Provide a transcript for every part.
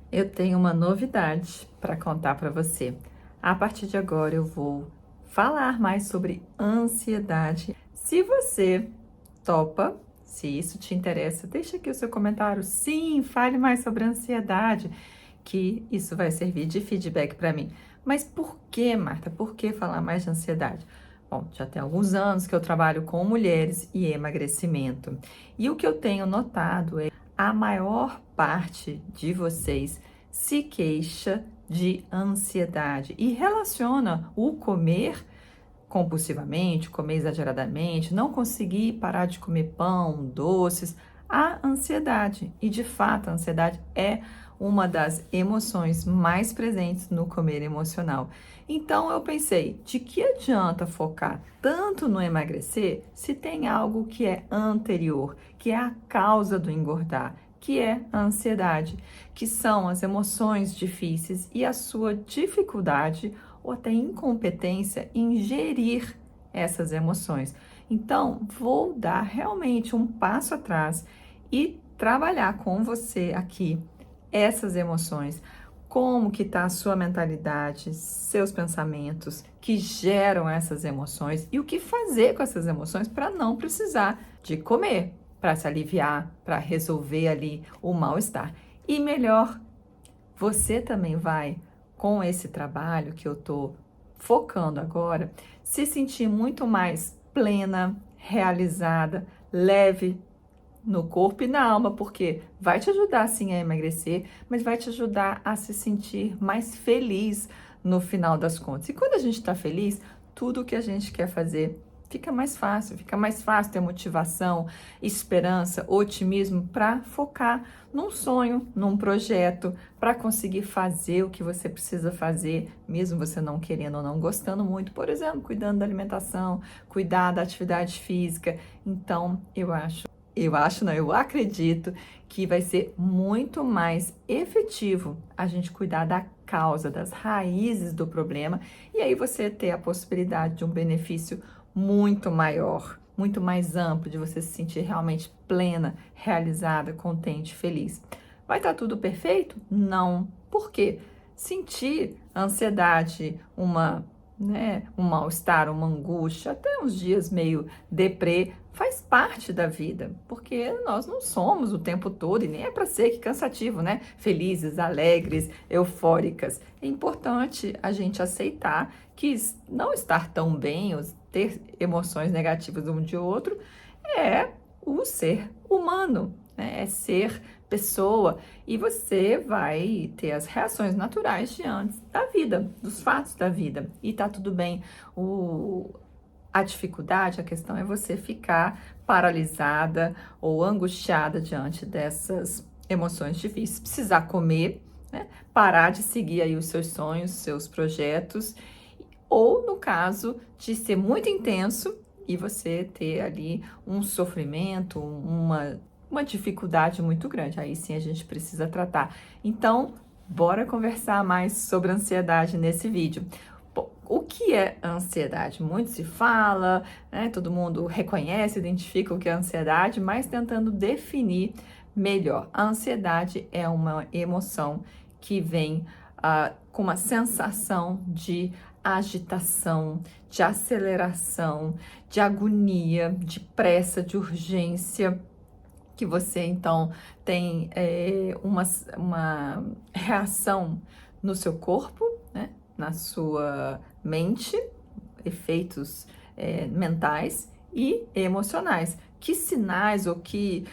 Eu tenho uma novidade para contar para você. A partir de agora eu vou falar mais sobre ansiedade. Se você topa, se isso te interessa, deixa aqui o seu comentário. Sim, fale mais sobre ansiedade, que isso vai servir de feedback para mim. Mas por que, Marta? Por que falar mais de ansiedade? Bom, já tem alguns anos que eu trabalho com mulheres e emagrecimento. E o que eu tenho notado é a maior parte de vocês se queixa de ansiedade e relaciona o comer compulsivamente, comer exageradamente, não conseguir parar de comer pão, doces, à ansiedade. E de fato, a ansiedade é uma das emoções mais presentes no comer emocional. Então eu pensei, de que adianta focar tanto no emagrecer se tem algo que é anterior, que é a causa do engordar, que é a ansiedade, que são as emoções difíceis e a sua dificuldade ou até incompetência em gerir essas emoções. Então, vou dar realmente um passo atrás e trabalhar com você aqui essas emoções. Como que está a sua mentalidade, seus pensamentos que geram essas emoções e o que fazer com essas emoções para não precisar de comer, para se aliviar, para resolver ali o mal-estar. E melhor, você também vai, com esse trabalho que eu estou focando agora, se sentir muito mais plena, realizada, leve no corpo e na alma, porque vai te ajudar sim a emagrecer, mas vai te ajudar a se sentir mais feliz no final das contas. E quando a gente está feliz, tudo o que a gente quer fazer fica mais fácil ter motivação, esperança, otimismo para focar num sonho, num projeto, para conseguir fazer o que você precisa fazer, mesmo você não querendo ou não gostando muito, por exemplo, cuidando da alimentação, cuidar da atividade física. Então, eu acredito que vai ser muito mais efetivo a gente cuidar da causa, das raízes do problema, e aí você ter a possibilidade de um benefício muito maior, muito mais amplo, de você se sentir realmente plena, realizada, contente, feliz. Vai estar tudo perfeito? Não. Por quê? Sentir ansiedade, um mal-estar, uma angústia, até uns dias meio deprê, faz parte da vida, porque nós não somos o tempo todo, e nem é para ser que cansativo, né? Felizes, alegres, eufóricas. É importante a gente aceitar que não estar tão bem, ou ter emoções negativas de um de outro, é o ser humano, né? É ser pessoa, e você vai ter as reações naturais diante da vida, dos fatos da vida, e tá tudo bem. A dificuldade, a questão é você ficar paralisada ou angustiada diante dessas emoções difíceis. Precisar comer, né? Parar de seguir aí os seus sonhos, seus projetos, ou no caso de ser muito intenso e você ter ali um sofrimento, uma dificuldade muito grande. Aí sim a gente precisa tratar. Então, bora conversar mais sobre ansiedade nesse vídeo. Bom, o que é ansiedade? Muito se fala, né? Todo mundo reconhece, identifica o que é ansiedade, mas tentando definir melhor. A ansiedade é uma emoção que vem com uma sensação de agitação, de aceleração, de agonia, de pressa, de urgência, que você então tem uma reação no seu corpo, né, na sua mente, efeitos mentais e emocionais. Que sinais ou que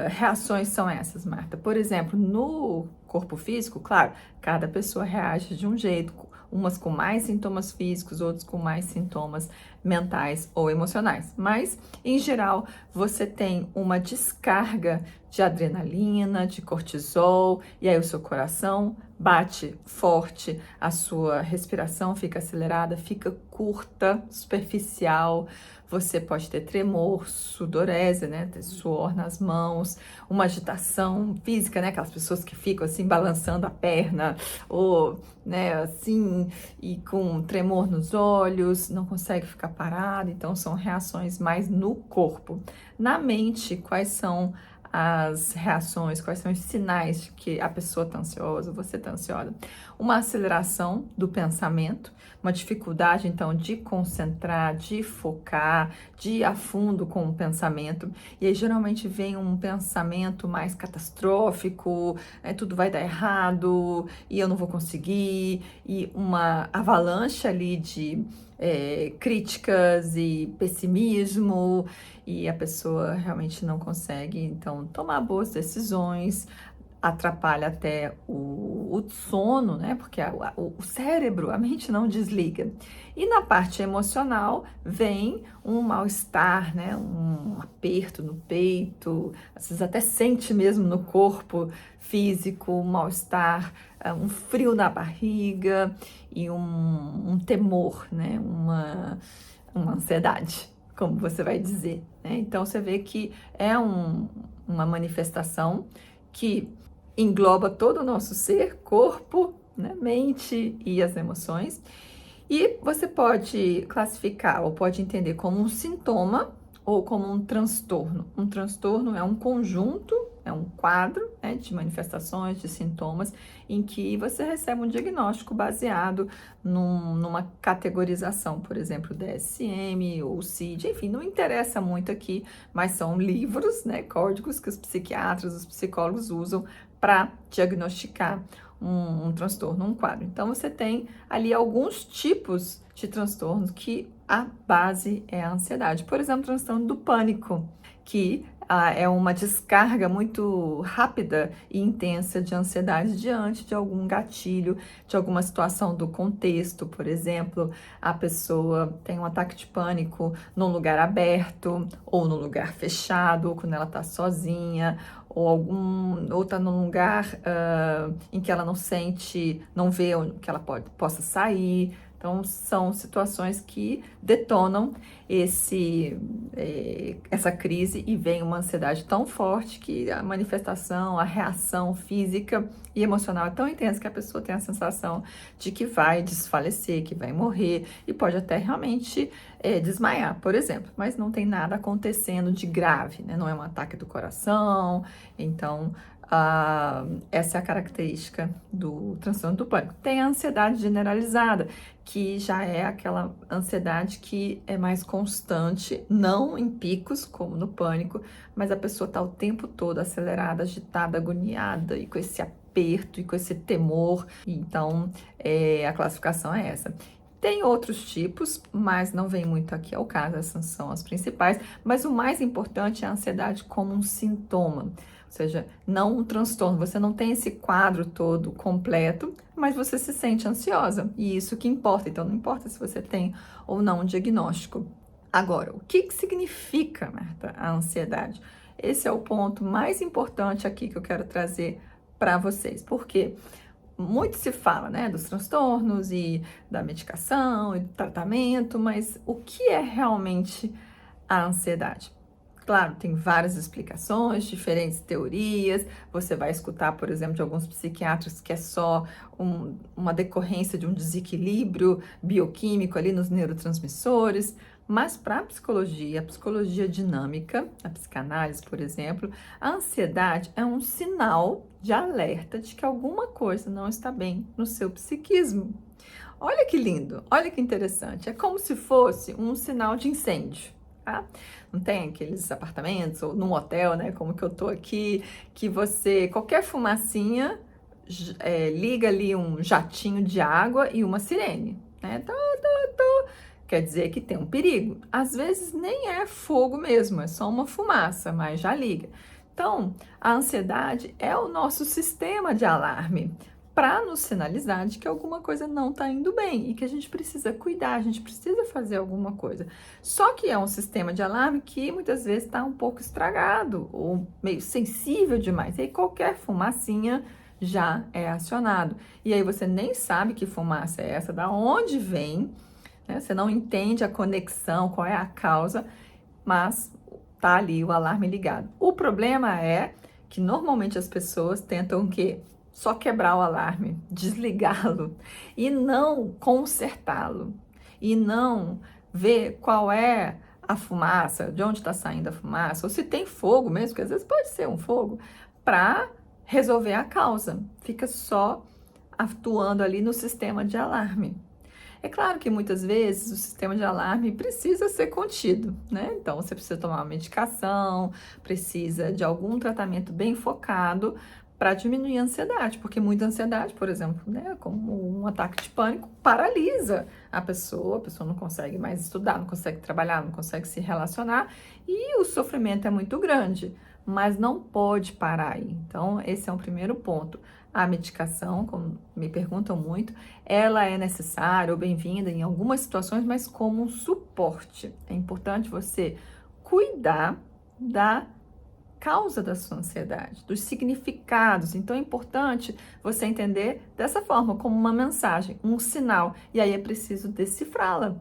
reações são essas, Marta? Por exemplo, no corpo físico, claro, cada pessoa reage de um jeito, umas com mais sintomas físicos, outros com mais sintomas mentais ou emocionais. Mas, em geral, você tem uma descarga de adrenalina, de cortisol, e aí o seu coração bate forte, a sua respiração fica acelerada, fica curta, superficial, você pode ter tremor, sudorese, né, ter suor nas mãos, uma agitação física, né, aquelas pessoas que ficam assim balançando a perna, ou, né, assim, e com tremor nos olhos, não consegue ficar parado, então são reações mais no corpo. Na mente, quais são as reações, quais são os sinais de que a pessoa está ansiosa, você está ansiosa. Uma aceleração do pensamento, uma dificuldade, então, de concentrar, de focar, de ir a fundo com o pensamento. E aí, geralmente, vem um pensamento mais catastrófico, né, tudo vai dar errado, e eu não vou conseguir, e uma avalanche ali de críticas e pessimismo, e a pessoa realmente não consegue, então, tomar boas decisões, atrapalha até o sono, né? Porque o cérebro, a mente não desliga. E na parte emocional vem um mal-estar, né? Um aperto no peito, às vezes até sente mesmo no corpo físico, um mal-estar, um frio na barriga e um temor, né? Uma ansiedade, como você vai dizer, né? Então você vê que é uma manifestação que engloba todo o nosso ser, corpo, né, mente e as emoções. E você pode classificar ou pode entender como um sintoma ou como um transtorno. Um transtorno é um conjunto, é um quadro, né, de manifestações, de sintomas, em que você recebe um diagnóstico baseado numa categorização, por exemplo, DSM ou CID, enfim, não interessa muito aqui, mas são livros, né, códigos que os psiquiatras, os psicólogos usam para diagnosticar um transtorno, um quadro. Então, você tem ali alguns tipos de transtornos que a base é a ansiedade. Por exemplo, o transtorno do pânico, que é uma descarga muito rápida e intensa de ansiedade diante de algum gatilho, de alguma situação do contexto. Por exemplo, a pessoa tem um ataque de pânico num lugar aberto, ou num lugar fechado, ou quando ela está sozinha, ou está num lugar em que ela não sente, não vê onde que ela possa sair. Então, são situações que detonam essa crise e vem uma ansiedade tão forte que a manifestação, a reação física e emocional é tão intensa que a pessoa tem a sensação de que vai desfalecer, que vai morrer e pode até realmente desmaiar, por exemplo. Mas não tem nada acontecendo de grave, né? Não é um ataque do coração. Então, essa é a característica do transtorno do pânico. Tem a ansiedade generalizada, que já é aquela ansiedade que é mais constante, não em picos, como no pânico, mas a pessoa está o tempo todo acelerada, agitada, agoniada e com esse aperto e com esse temor. Então, a classificação é essa. Tem outros tipos, mas não vem muito aqui ao caso, essas são as principais, mas o mais importante é a ansiedade como um sintoma. Ou seja, não um transtorno, você não tem esse quadro todo completo, mas você se sente ansiosa, e isso que importa. Então, não importa se você tem ou não um diagnóstico. Agora, o que significa, Marta, a ansiedade? Esse é o ponto mais importante aqui que eu quero trazer para vocês, porque muito se fala, né, dos transtornos e da medicação e do tratamento, mas o que é realmente a ansiedade? Claro, tem várias explicações, diferentes teorias. Você vai escutar, por exemplo, de alguns psiquiatras que é só uma decorrência de um desequilíbrio bioquímico ali nos neurotransmissores. Mas para a psicologia dinâmica, a psicanálise, por exemplo, a ansiedade é um sinal de alerta de que alguma coisa não está bem no seu psiquismo. Olha que lindo, olha que interessante. É como se fosse um sinal de incêndio. Tá? Não tem aqueles apartamentos ou num hotel, né, como que eu tô aqui, que você, qualquer fumacinha, liga ali um jatinho de água e uma sirene, né? Quer dizer que tem um perigo. Às vezes nem é fogo mesmo, é só uma fumaça, mas já liga. Então, a ansiedade é o nosso sistema de alarme para nos sinalizar de que alguma coisa não está indo bem e que a gente precisa cuidar, a gente precisa fazer alguma coisa. Só que é um sistema de alarme que muitas vezes está um pouco estragado ou meio sensível demais. E aí qualquer fumacinha já é acionado. E aí você nem sabe que fumaça é essa, da onde vem, né? Você não entende a conexão, qual é a causa, mas tá ali o alarme ligado. O problema é que normalmente as pessoas tentam o quê? Só quebrar o alarme, desligá-lo e não consertá-lo, e não ver qual é a fumaça, de onde está saindo a fumaça, ou se tem fogo mesmo, que às vezes pode ser um fogo, para resolver a causa. Fica só atuando ali no sistema de alarme. É claro que muitas vezes o sistema de alarme precisa ser contido, né? Então você precisa tomar uma medicação, precisa de algum tratamento bem focado para diminuir a ansiedade, porque muita ansiedade, por exemplo, né, como um ataque de pânico, paralisa a pessoa não consegue mais estudar, não consegue trabalhar, não consegue se relacionar e o sofrimento é muito grande, mas não pode parar aí. Então, esse é um primeiro ponto. A medicação, como me perguntam muito, ela é necessária ou bem-vinda em algumas situações, mas como um suporte. É importante você cuidar da causa da sua ansiedade, dos significados. Então é importante você entender dessa forma, como uma mensagem, um sinal. E aí é preciso decifrá-la,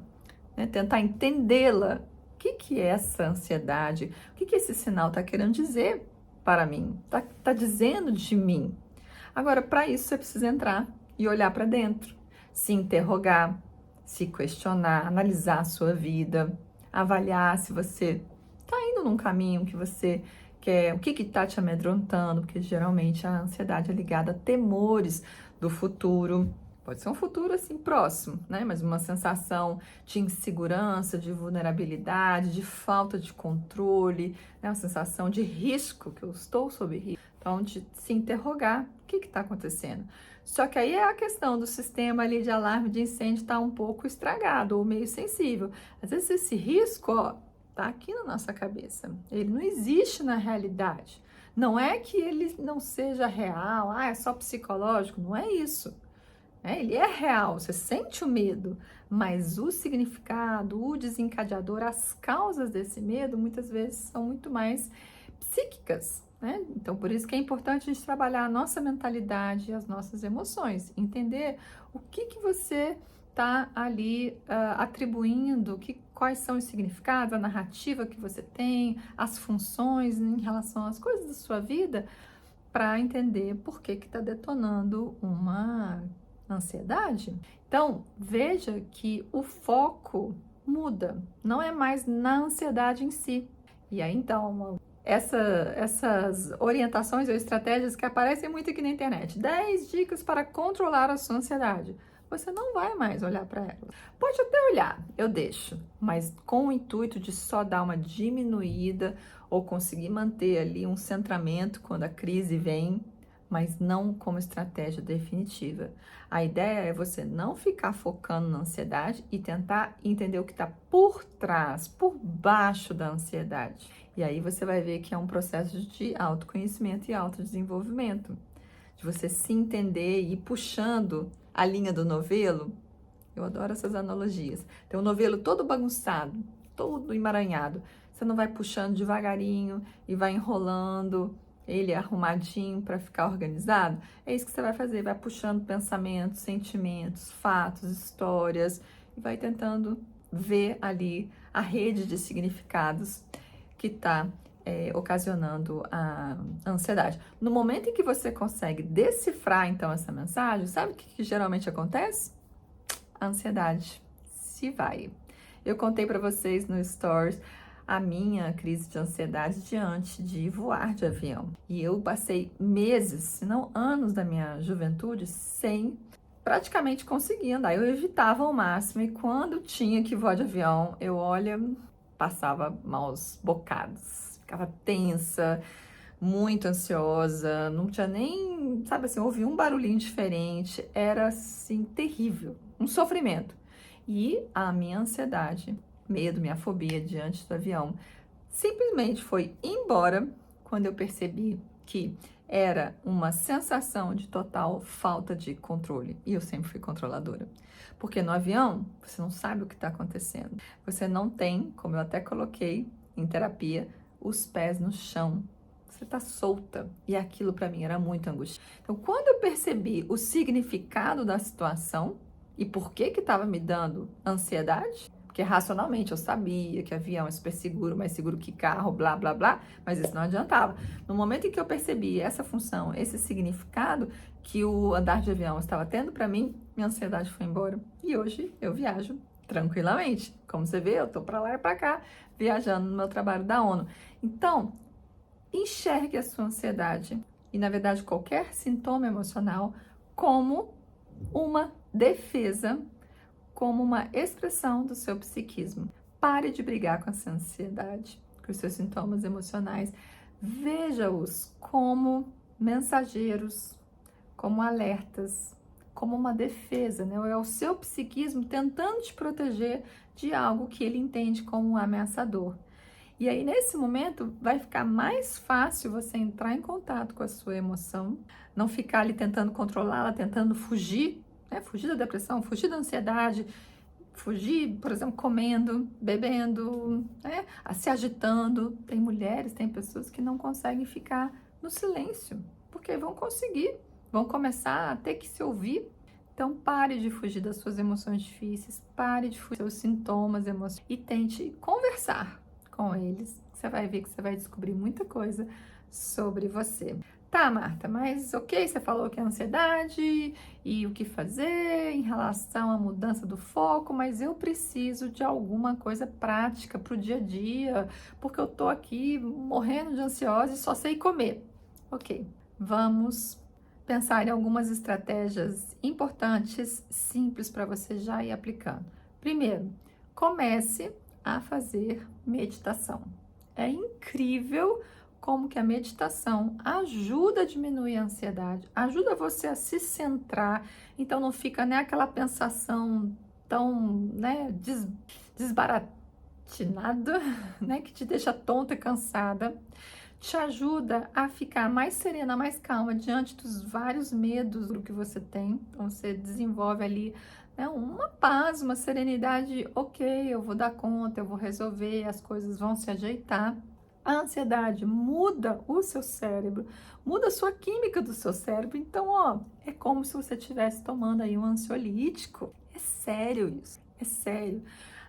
né? Tentar entendê-la. O que é essa ansiedade? O que esse sinal está querendo dizer para mim? Está dizendo de mim? Agora, para isso, você precisa entrar e olhar para dentro, se interrogar, se questionar, analisar a sua vida, avaliar se você está indo num caminho que você quer, o que está te amedrontando, porque geralmente a ansiedade é ligada a temores do futuro. Pode ser um futuro assim próximo, né? Mas uma sensação de insegurança, de vulnerabilidade, de falta de controle, né? Uma sensação de risco, que eu estou sob risco. Então, de se interrogar, o que está acontecendo? Só que aí é a questão do sistema ali de alarme de incêndio estar um pouco estragado ou meio sensível. Às vezes esse risco, ó, tá aqui na nossa cabeça. Ele não existe na realidade. Não é que ele não seja real, é só psicológico, não é isso. Ele é real, você sente o medo, mas o significado, o desencadeador, as causas desse medo, muitas vezes são muito mais psíquicas, né? Então, por isso que é importante a gente trabalhar a nossa mentalidade e as nossas emoções, entender o que você está ali atribuindo, quais são os significados, a narrativa que você tem, as funções em relação às coisas da sua vida, para entender por que está detonando uma ansiedade. Então, veja que o foco muda, não é mais na ansiedade em si. E aí, então, essas orientações ou estratégias que aparecem muito aqui na internet, 10 dicas para controlar a sua ansiedade. Você não vai mais olhar para elas. Pode até olhar, eu deixo, mas com o intuito de só dar uma diminuída ou conseguir manter ali um centramento quando a crise vem, mas não como estratégia definitiva. A ideia é você não ficar focando na ansiedade e tentar entender o que está por trás, por baixo da ansiedade. E aí você vai ver que é um processo de autoconhecimento e autodesenvolvimento, de você se entender e ir puxando a linha do novelo. Eu adoro essas analogias. Tem um novelo todo bagunçado, todo emaranhado. Você não vai puxando devagarinho e vai enrolando ele arrumadinho para ficar organizado? É isso que você vai fazer, vai puxando pensamentos, sentimentos, fatos, histórias e vai tentando ver ali a rede de significados que está ocasionando a ansiedade. No momento em que você consegue decifrar então essa mensagem, sabe o que geralmente acontece? A ansiedade se vai. Eu contei para vocês no Stories a minha crise de ansiedade diante de voar de avião. E eu passei meses, se não anos da minha juventude sem praticamente conseguir andar. Eu evitava ao máximo e quando tinha que voar de avião, eu, passava maus bocados. Ficava tensa, muito ansiosa, não tinha nem, sabe assim, ouvia um barulhinho diferente, era assim, terrível, um sofrimento. E a minha ansiedade, medo, minha fobia diante do avião, simplesmente foi embora quando eu percebi que era uma sensação de total falta de controle. E eu sempre fui controladora. Porque no avião, você não sabe o que está acontecendo. Você não tem, como eu até coloquei em terapia, os pés no chão. Você está solta. E aquilo para mim era muito angustiante. Então, quando eu percebi o significado da situação e por que estava me dando ansiedade, porque racionalmente eu sabia que avião é super seguro, mais seguro que carro, blá, blá, blá, mas isso não adiantava. No momento em que eu percebi essa função, esse significado que o andar de avião estava tendo para mim, minha ansiedade foi embora. E hoje eu viajo tranquilamente, Como você vê, eu tô para lá e para cá, viajando no meu trabalho da ONU. Então, enxergue a sua ansiedade e, na verdade, qualquer sintoma emocional como uma defesa, como uma expressão do seu psiquismo. Pare de brigar com essa ansiedade, com os seus sintomas emocionais. Veja-os como mensageiros, como alertas, como uma defesa, né? É o seu psiquismo tentando te proteger de algo que ele entende como ameaçador. E aí, nesse momento, vai ficar mais fácil você entrar em contato com a sua emoção, não ficar ali tentando controlá-la, tentando fugir, né? Fugir da depressão, fugir da ansiedade, fugir, por exemplo, comendo, bebendo, né? Se agitando. Tem mulheres, tem pessoas que não conseguem ficar no silêncio, porque vão começar a ter que se ouvir. Então, pare de fugir das suas emoções difíceis, pare de fugir dos seus sintomas emocionais e tente conversar com eles. Você vai ver que você vai descobrir muita coisa sobre você. Tá, Marta, mas ok, você falou que é ansiedade e o que fazer em relação à mudança do foco, mas eu preciso de alguma coisa prática para o dia a dia, porque eu tô aqui morrendo de ansiosa e só sei comer. Ok, vamos pensar em algumas estratégias importantes, simples para você já ir aplicando. Primeiro, comece a fazer meditação. É incrível como que a meditação ajuda a diminuir a ansiedade, ajuda você a se centrar, então não fica nem aquela pensação tão, né, desbaratinada, né, que te deixa tonta e cansada. Te ajuda a ficar mais serena, mais calma diante dos vários medos que você tem. Então você desenvolve ali, né, uma paz, uma serenidade. Ok, eu vou dar conta, eu vou resolver, as coisas vão se ajeitar. A ansiedade muda o seu cérebro, muda a sua química do seu cérebro. Então, ó, é como se você estivesse tomando aí um ansiolítico. É sério isso, é sério.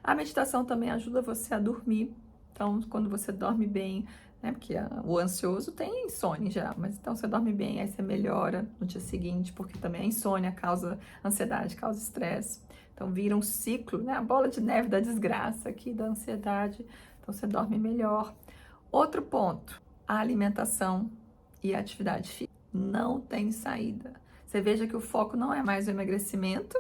A meditação também ajuda você a dormir. Então, quando você dorme bem, né, porque o ansioso tem insônia em geral, mas então você dorme bem, aí você melhora no dia seguinte, porque também a insônia causa ansiedade, causa estresse. Então, vira um ciclo, né, a bola de neve da desgraça aqui, da ansiedade. Então, você dorme melhor. Outro ponto, a alimentação e a atividade física. Não tem saída. Você veja que o foco não é mais o emagrecimento,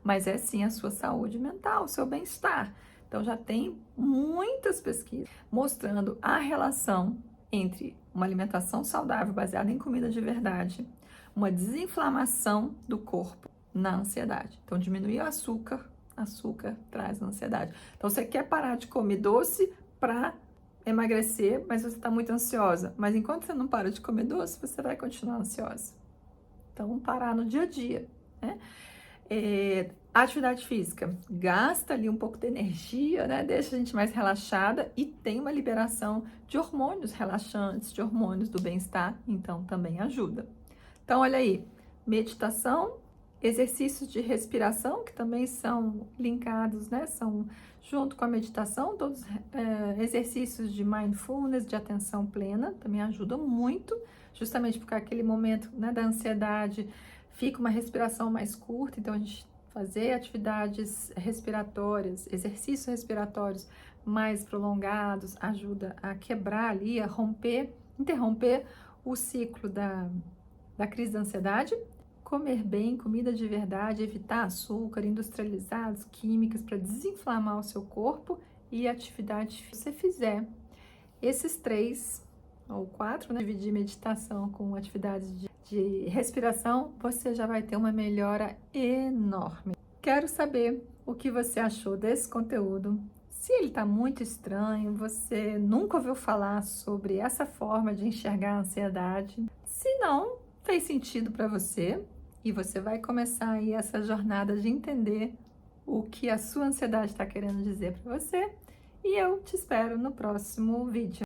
mas é sim a sua saúde mental, o seu bem-estar. Então já tem muitas pesquisas mostrando a relação entre uma alimentação saudável baseada em comida de verdade, uma desinflamação do corpo na ansiedade. Então diminuir o açúcar traz ansiedade. Então você quer parar de comer doce para emagrecer, mas você está muito ansiosa. Mas enquanto você não para de comer doce, você vai continuar ansiosa. Então, parar no dia a dia, né? Atividade física gasta ali um pouco de energia, né? Deixa a gente mais relaxada e tem uma liberação de hormônios relaxantes, de hormônios do bem-estar, então também ajuda. Então, olha aí, meditação, exercícios de respiração, que também são linkados, né? São junto com a meditação, todos exercícios de mindfulness, de atenção plena, também ajudam muito, justamente porque aquele momento, né, da ansiedade fica uma respiração mais curta, então a gente fazer atividades respiratórias, exercícios respiratórios mais prolongados ajuda a quebrar ali, a interromper o ciclo da crise da ansiedade. Comer bem, comida de verdade, evitar açúcar, industrializados, químicas para desinflamar o seu corpo e atividade. Se você fizer esses 3 ou 4, né, dividir meditação com atividades de respiração, você já vai ter uma melhora enorme. Quero saber o que você achou desse conteúdo. Se ele está muito estranho, você nunca ouviu falar sobre essa forma de enxergar a ansiedade. Se não fez sentido para você e você vai começar aí essa jornada de entender o que a sua ansiedade está querendo dizer para você, e eu te espero no próximo vídeo.